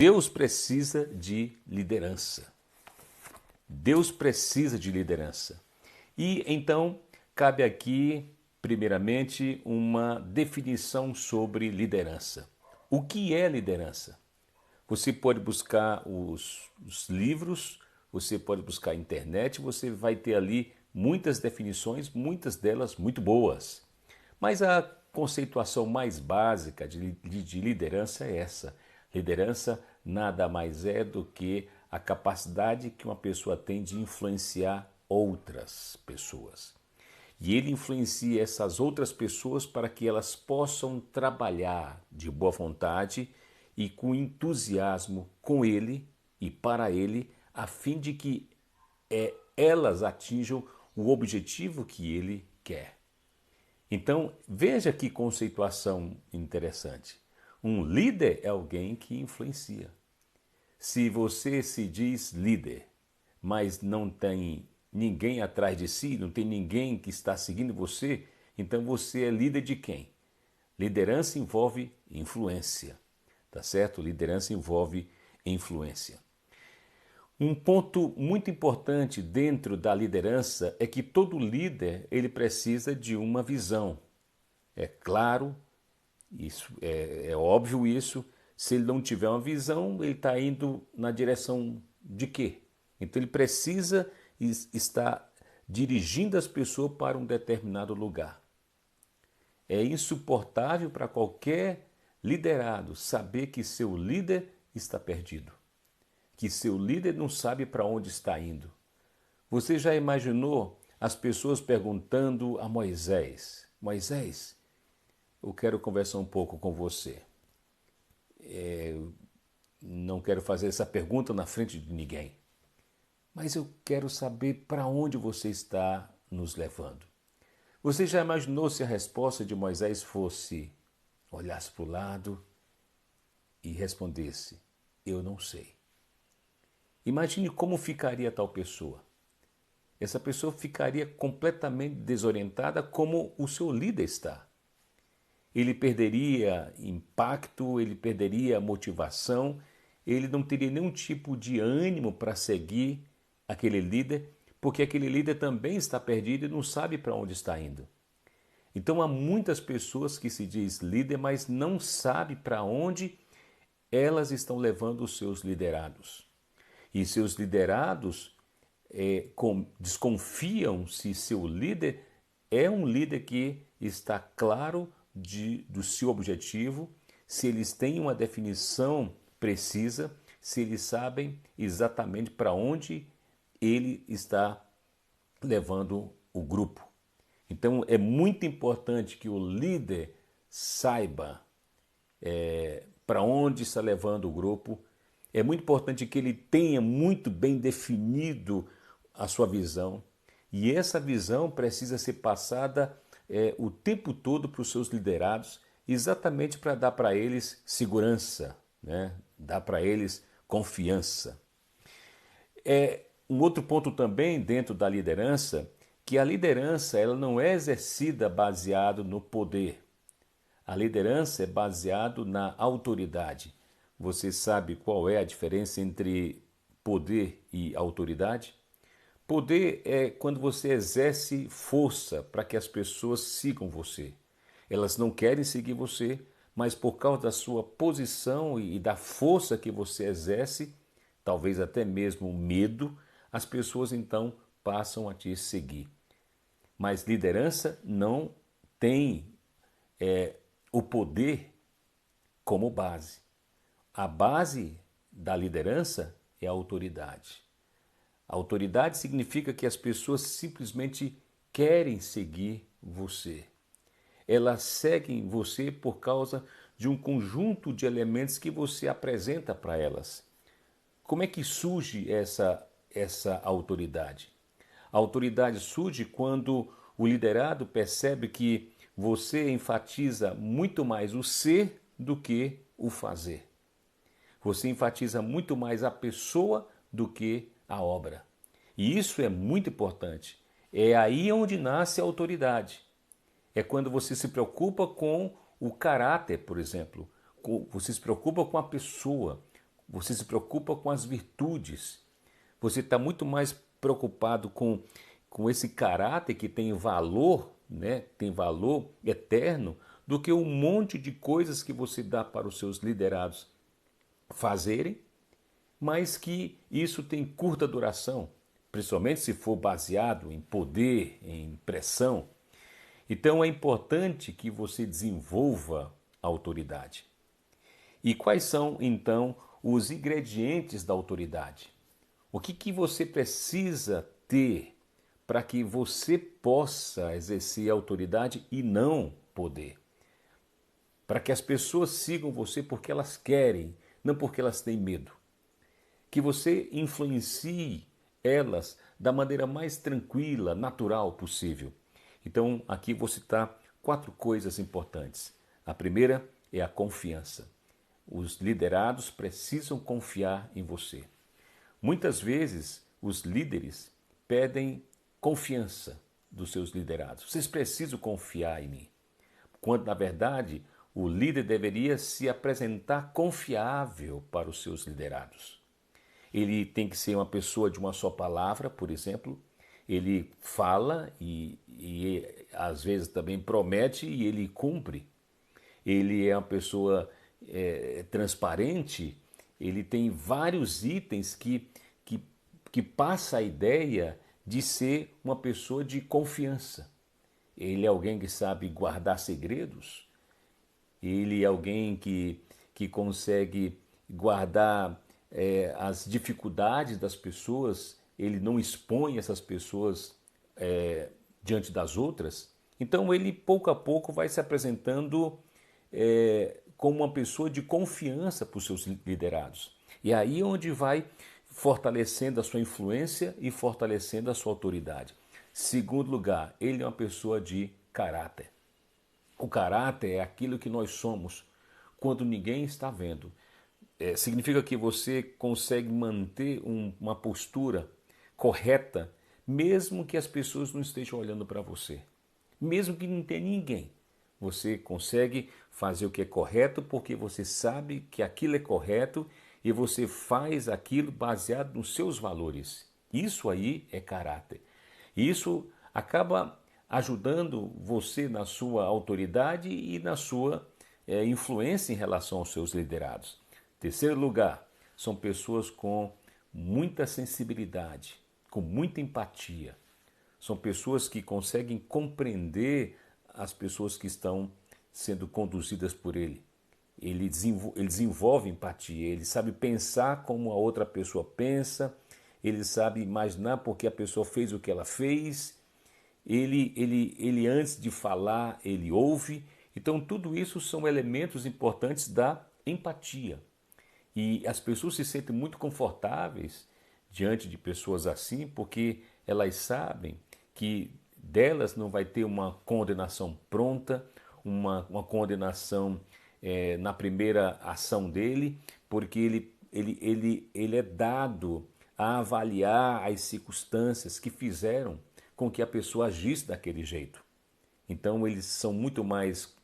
Deus precisa de liderança. Deus precisa de liderança. E então cabe aqui, primeiramente, uma definição sobre liderança. O que é liderança? Você pode buscar os livros, você pode buscar a internet, você vai ter ali muitas definições, muitas delas muito boas. Mas a conceituação mais básica de liderança é essa. Liderança nada mais é do que a capacidade que uma pessoa tem de influenciar outras pessoas. E ele influencia essas outras pessoas para que elas possam trabalhar de boa vontade e com entusiasmo com ele e para ele, a fim de que elas atinjam o objetivo que ele quer. Então, veja que conceituação interessante. Um líder é alguém que influencia. Se você se diz líder, mas não tem ninguém atrás de si, não tem ninguém que está seguindo você, então você é líder de quem? Liderança envolve influência, tá certo? Liderança envolve influência. Um ponto muito importante dentro da liderança é que todo líder ele precisa de uma visão. É claro, isso é óbvio isso. Se ele não tiver uma visão, ele está indo na direção de quê? Então ele precisa estar dirigindo as pessoas para um determinado lugar. É insuportável para qualquer liderado saber que seu líder está perdido, que seu líder não sabe para onde está indo. Você já imaginou as pessoas perguntando a Moisés: Moisés, eu quero conversar um pouco com você. Não quero fazer essa pergunta na frente de ninguém, mas eu quero saber para onde você está nos levando. Você já imaginou se a resposta de Moisés fosse olhasse para o lado e respondesse: eu não sei. Imagine como ficaria tal pessoa. Essa pessoa ficaria completamente desorientada como o seu líder está. Ele perderia impacto, ele perderia motivação, ele não teria nenhum tipo de ânimo para seguir aquele líder, porque aquele líder também está perdido e não sabe para onde está indo. Então há muitas pessoas que se diz líder, mas não sabe para onde elas estão levando os seus liderados. E seus liderados desconfiam se seu líder é um líder que está claro do seu objetivo, se eles têm uma definição precisa, se eles sabem exatamente para onde ele está levando o grupo. Então é muito importante que o líder saiba para onde está levando o grupo. É muito importante que ele tenha muito bem definido a sua visão. E essa visão precisa ser passada o tempo todo para os seus liderados, exatamente para dar para eles segurança, né? Dar para eles confiança. Um outro ponto também dentro da liderança, que a liderança ela não é exercida baseado no poder. A liderança é baseado na autoridade. Você sabe qual é a diferença entre poder e autoridade? Poder é quando você exerce força para que as pessoas sigam você. Elas não querem seguir você, mas por causa da sua posição e da força que você exerce, talvez até mesmo medo, as pessoas então passam a te seguir. Mas liderança não tem o poder como base. A base da liderança é a autoridade. A autoridade significa que as pessoas simplesmente querem seguir você. Elas seguem você por causa de um conjunto de elementos que você apresenta para elas. Como é que surge essa autoridade? A autoridade surge quando o liderado percebe que você enfatiza muito mais o ser do que o fazer. Você enfatiza muito mais a pessoa do que a obra. E isso é muito importante. É aí onde nasce a autoridade. É quando você se preocupa com o caráter, por exemplo. Você se preocupa com a pessoa. você se preocupa com as virtudes, você está muito mais preocupado com esse caráter que tem valor, né? Tem valor eterno, do que um monte de coisas que você dá para os seus liderados fazerem, mas que isso tem curta duração, principalmente se for baseado em poder, em pressão. Então é importante que você desenvolva a autoridade. E quais são então os ingredientes da autoridade? O que você precisa ter para que você possa exercer autoridade e não poder? Para que as pessoas sigam você porque elas querem, não porque elas têm medo. Que você influencie elas da maneira mais tranquila, natural possível. Então, aqui vou citar 4 coisas importantes. A primeira é a confiança. Os liderados precisam confiar em você. Muitas vezes, os líderes pedem confiança dos seus liderados. Vocês precisam confiar em mim. Quando, na verdade, o líder deveria se apresentar confiável para os seus liderados. Ele tem que ser uma pessoa de uma só palavra, por exemplo. Ele fala e às vezes também promete e ele cumpre. Ele é uma pessoa transparente, ele tem vários itens que passa a ideia de ser uma pessoa de confiança. Ele é alguém que sabe guardar segredos, ele é alguém que consegue guardar as dificuldades das pessoas, ele não expõe essas pessoas diante das outras. Então ele pouco a pouco vai se apresentando como uma pessoa de confiança para os seus liderados. E aí é onde vai fortalecendo a sua influência e fortalecendo a sua autoridade. Segundo lugar, ele é uma pessoa de caráter. O caráter é aquilo que nós somos quando ninguém está vendo. Significa que você consegue manter uma postura correta, mesmo que as pessoas não estejam olhando para você. Mesmo que não tenha ninguém. Você consegue fazer o que é correto porque você sabe que aquilo é correto e você faz aquilo baseado nos seus valores. Isso aí é caráter. Isso acaba ajudando você na sua autoridade e na sua influência em relação aos seus liderados. Terceiro lugar, são pessoas com muita sensibilidade, com muita empatia. São pessoas que conseguem compreender as pessoas que estão sendo conduzidas por ele. Ele desenvolve empatia, ele sabe pensar como a outra pessoa pensa, ele sabe imaginar porque a pessoa fez o que ela fez, ele antes de falar, ele ouve. Então, tudo isso são elementos importantes da empatia. E as pessoas se sentem muito confortáveis diante de pessoas assim, porque elas sabem que delas não vai ter uma condenação pronta, uma condenação na primeira ação dele, porque ele é dado a avaliar as circunstâncias que fizeram com que a pessoa agisse daquele jeito. Então eles são muito mais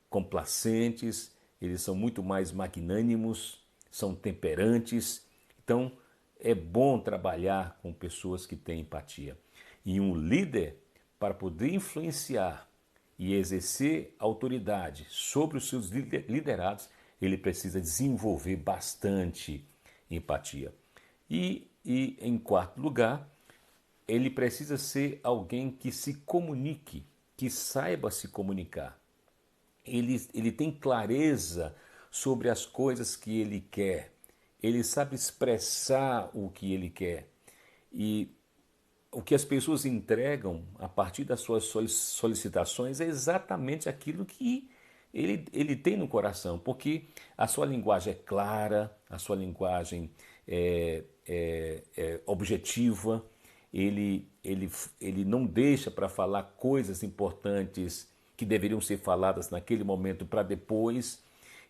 complacentes, eles são muito mais magnânimos, são temperantes. Então é bom trabalhar com pessoas que têm empatia. E um líder, para poder influenciar e exercer autoridade sobre os seus liderados, ele precisa desenvolver bastante empatia. E em quarto lugar, ele precisa ser alguém que se comunique, que saiba se comunicar. Ele tem clareza sobre as coisas que ele quer. Ele sabe expressar o que ele quer. E o que as pessoas entregam a partir das suas solicitações é exatamente aquilo que ele tem no coração, porque a sua linguagem é clara, a sua linguagem é objetiva, ele não deixa para falar coisas importantes que deveriam ser faladas naquele momento para depois.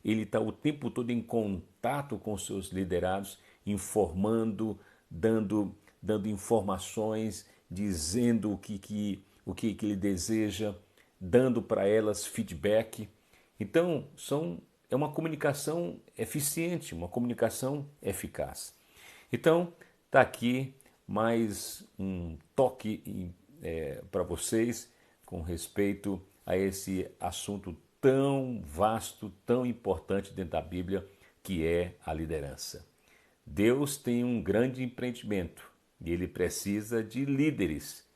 Ele está o tempo todo em contato com os seus liderados, informando, dando informações, dizendo o que ele deseja, dando para elas feedback. Então, são é uma comunicação eficiente, uma comunicação eficaz. Então, está aqui mais um toque para vocês com respeito a esse assunto tão vasto, tão importante dentro da Bíblia, que é a liderança. Deus tem um grande empreendimento e ele precisa de líderes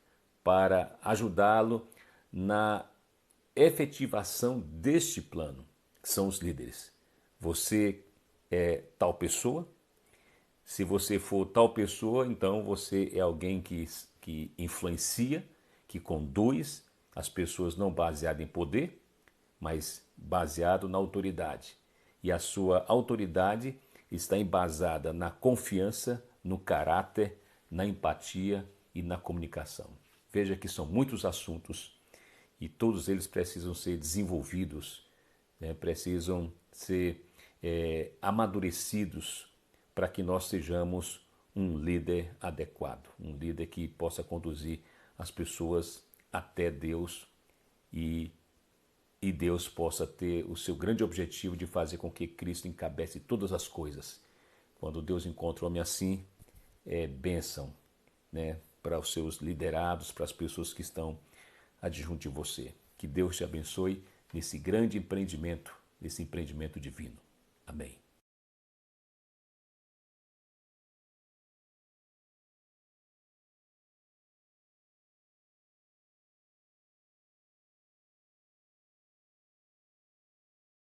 para ajudá-lo na efetivação deste plano, que são os líderes. Você é tal pessoa? Se você for tal pessoa, então você é alguém que influencia, que conduz as pessoas não baseado em poder, mas baseado na autoridade. E a sua autoridade está embasada na confiança, no caráter, na empatia e na comunicação. Veja que são muitos assuntos e todos eles precisam ser desenvolvidos, né? Precisam ser amadurecidos para que nós sejamos um líder adequado, um líder que possa conduzir as pessoas até Deus e Deus possa ter o seu grande objetivo de fazer com que Cristo encabece todas as coisas. Quando Deus encontra um homem assim, é bênção, né, para os seus liderados, para as pessoas que estão adjunto de você. Que Deus te abençoe nesse grande empreendimento, nesse empreendimento divino. Amém.